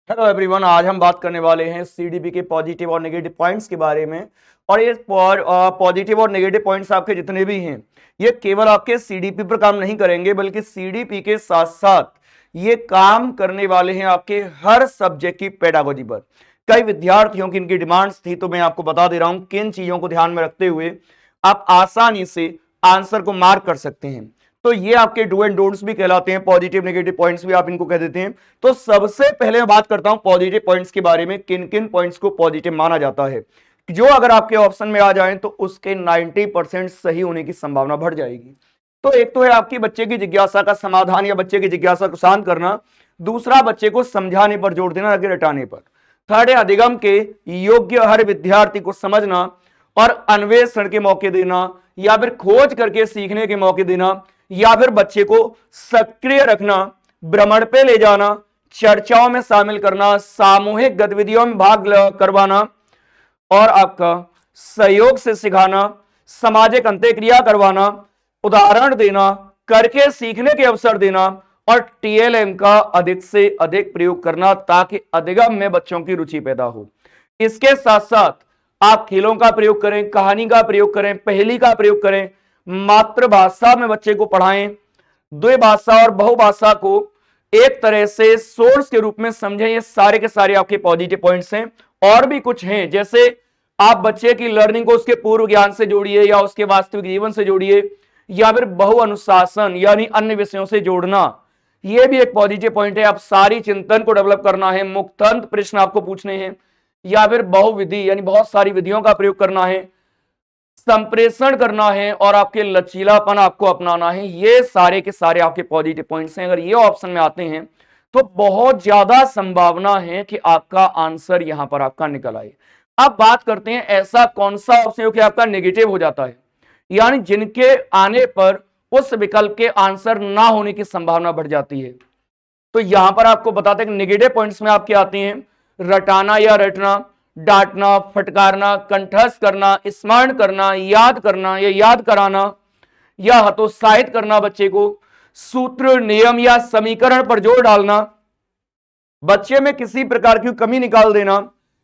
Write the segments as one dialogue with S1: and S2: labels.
S1: Hello everyone, आज हम बात करने वाले हैं सीडीपी के पॉजिटिव और नेगेटिव पॉइंट्स के बारे में। और ये पॉजिटिव और नेगेटिव पॉइंट्स आपके जितने भी हैं, ये केवल आपके सीडीपी पर काम नहीं करेंगे, बल्कि सीडीपी के साथ साथ ये काम करने वाले हैं आपके हर सब्जेक्ट की पेडागोजी पर। कई विद्यार्थियों की इनकी डिमांड्स थी, तो मैं आपको बता दे रहा हूं किन चीजों को ध्यान में रखते हुए आप आसानी से आंसर को मार्क कर सकते हैं। तो ये आपके डू एंड डोंट्स भी कहलाते हैं, पॉजिटिव नेगेटिव पॉइंट्स भी आप इनको कह देते हैं। तो सबसे पहले मैं बात करता हूं पॉजिटिव पॉइंट्स के बारे में, किन किन पॉइंट्स को पॉजिटिव माना जाता है, जो अगर आपके ऑप्शन में आ जाए तो उसके 90% सही होने की संभावना बढ़ जाएगी। तो एक तो है आपकी बच्चे की जिज्ञासा का समाधान या बच्चे की जिज्ञासा को शांत करना। दूसरा, बच्चे को समझाने पर जोर देना, न कि रटाने पर। थर्ड है अधिगम के योग्य हर विद्यार्थी को समझना और अन्वेषण के मौके देना, या फिर खोज करके सीखने के मौके देना, या फिर बच्चे को सक्रिय रखना, भ्रमण पे ले जाना, चर्चाओं में शामिल करना, सामूहिक गतिविधियों में भाग करवाना, और आपका सहयोग से सिखाना, सामाजिक अंत्यक्रिया करवाना, उदाहरण देना, करके सीखने के अवसर देना, और टीएलएम का अधिक से अधिक प्रयोग करना, ताकि अधिगम में बच्चों की रुचि पैदा हो। इसके साथ साथ आप खेलों का प्रयोग करें, कहानी का प्रयोग करें, पहेली का प्रयोग करें, मातृभाषा में बच्चे को पढ़ाएं, द्विभाषा और बहुभाषा को एक तरह से सोर्स के रूप में समझें। ये सारे के सारे आपके पॉजिटिव पॉइंट्स हैं। और भी कुछ हैं, जैसे आप बच्चे की लर्निंग को उसके पूर्व ज्ञान से जोड़िए, या उसके वास्तविक जीवन से जोड़िए, या फिर बहु अनुशासन यानी अन्य विषयों से जोड़ना। यह भी एक पॉजिटिव पॉइंट है। आप सारी चिंतन को डेवलप करना है, मुक्तंत प्रश्न आपको पूछने हैं, या फिर बहुविधि यानी बहुत सारी विधियों का प्रयोग करना है, संप्रेषण करना है, और आपके लचीलापन आपको अपनाना है। ये सारे के सारे आपके पॉजिटिव पॉइंट्स हैं। अगर ये ऑप्शन में आते हैं तो बहुत ज्यादा संभावना है कि आपका आंसर यहां पर आपका निकल आए। अब बात करते हैं ऐसा कौन सा ऑप्शन हो कि आपका नेगेटिव हो जाता है, यानी जिनके आने पर उस विकल्प के आंसर ना होने की संभावना बढ़ जाती है। तो यहां पर आपको बताते हैं कि नेगेटिव पॉइंट्स में आपके आते हैं रटाना या रटना, डांटना, फटकारना, कंठस्थ करना, स्मरण करना, याद करना या याद कराना, या हतोत्साहित करना बच्चे को, सूत्र, नियम या समीकरण पर जोर डालना, बच्चे में किसी प्रकार की कमी निकाल देना,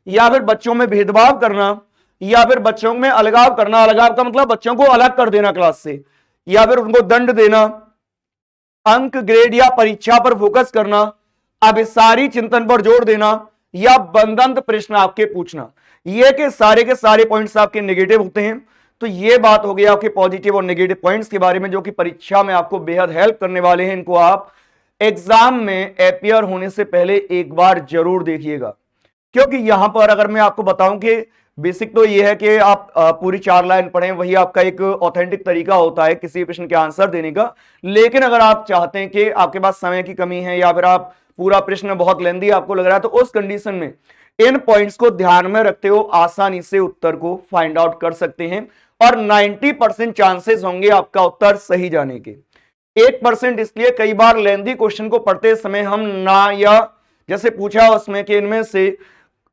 S1: या फिर बच्चों में भेदभाव करना, या फिर बच्चों में अलगाव करना। अलगाव का मतलब बच्चों को अलग कर देना क्लास से, या फिर उनको दंड देना, अंक, ग्रेड या परीक्षा पर फोकस करना, अभिसारी चिंतन पर जोर देना, या बंधन प्रश्न आपके पूछना। ये के सारे पॉइंट्स आपके नेगेटिव होते हैं। तो ये बात हो गई आपके पॉजिटिव और नेगेटिव पॉइंट्स के बारे में, जो कि परीक्षा में आपको बेहद हेल्प करने वाले हैं। इनको आप एग्जाम में अपियर होने से पहले एक बार जरूर देखिएगा, क्योंकि यहां पर अगर मैं आपको बताऊं कि बेसिक तो ये है कि आप पूरी 4 लाइन पढ़ें, वही आपका एक ऑथेंटिक तरीका होता है किसी प्रश्न के आंसर देने का। लेकिन अगर आप चाहते हैं कि आपके पास समय की कमी है, या फिर आप पूरा प्रश्न बहुत लेंदी आपको लग रहा है, तो उस कंडीशन में इन पॉइंट्स को ध्यान में रखते हो आसानी से उत्तर को फाइंड आउट कर सकते हैं, और 90% चांसेस होंगे आपका उत्तर सही जाने के। 1% इसलिए कई बार लेंदी क्वेश्चन को पढ़ते समय हम ना, या जैसे पूछा उसमें कि इनमें से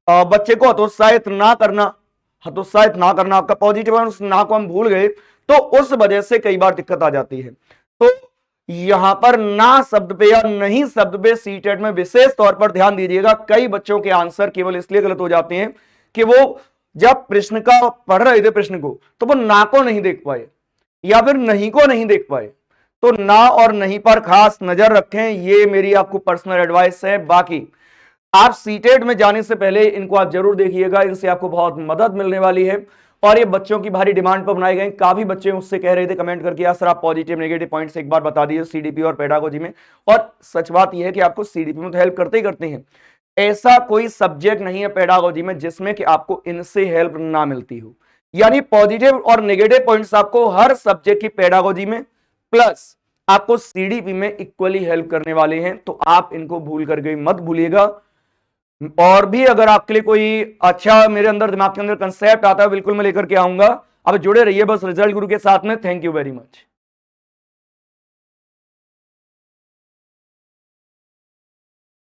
S1: बच्चे को हतोत्साहित ना करना आपका पॉजिटिव है, उस ना को हम भूल गए, तो उस वजह से कई बार दिक्कत आ जाती है। तो यहां पर ना शब्द पे या नहीं शब्द पे सीटेट में विशेष तौर पर ध्यान दीजिएगा। कई बच्चों के आंसर केवल इसलिए गलत हो जाते हैं कि वो जब प्रश्न का पढ़ रहे थे प्रश्न को, तो वो ना को नहीं देख पाए या फिर नहीं को नहीं देख पाए। तो ना और नहीं पर खास नजर रखें, ये मेरी आपको पर्सनल एडवाइस है। बाकी आप सीटेट में जाने से पहले इनको आप जरूर देखिएगा, इनसे आपको बहुत मदद मिलने वाली है। और ये बच्चों की भारी डिमांड पर बनाए गए। काफी बच्चे मुझसे कह रहे थे कमेंट करके, यार सर आप पॉजिटिव नेगेटिव पॉइंट्स एक बार बता दीजिए सीडीपी और पेडागोजी में। और सच बात यह है कि आपको सीडीपी में तो हेल्प करते ही करते हैं, ऐसा कोई सब्जेक्ट नहीं है पेडागोजी में जिसमें कि आपको इनसे हेल्प ना मिलती हो। यानी पॉजिटिव और नेगेटिव पॉइंट्स आपको हर सब्जेक्ट की पेडागोजी में प्लस आपको सीडीपी में इक्वली हेल्प करने वाले हैं। तो आप इनको भूल करके मत भूलिएगा। और भी अगर आपके लिए कोई अच्छा मेरे अंदर दिमाग के अंदर कंसेप्ट आता है, बिल्कुल मैं लेकर के आऊंगा। अब जुड़े रहिए बस रिजल्ट गुरु के साथ में। Thank you very much.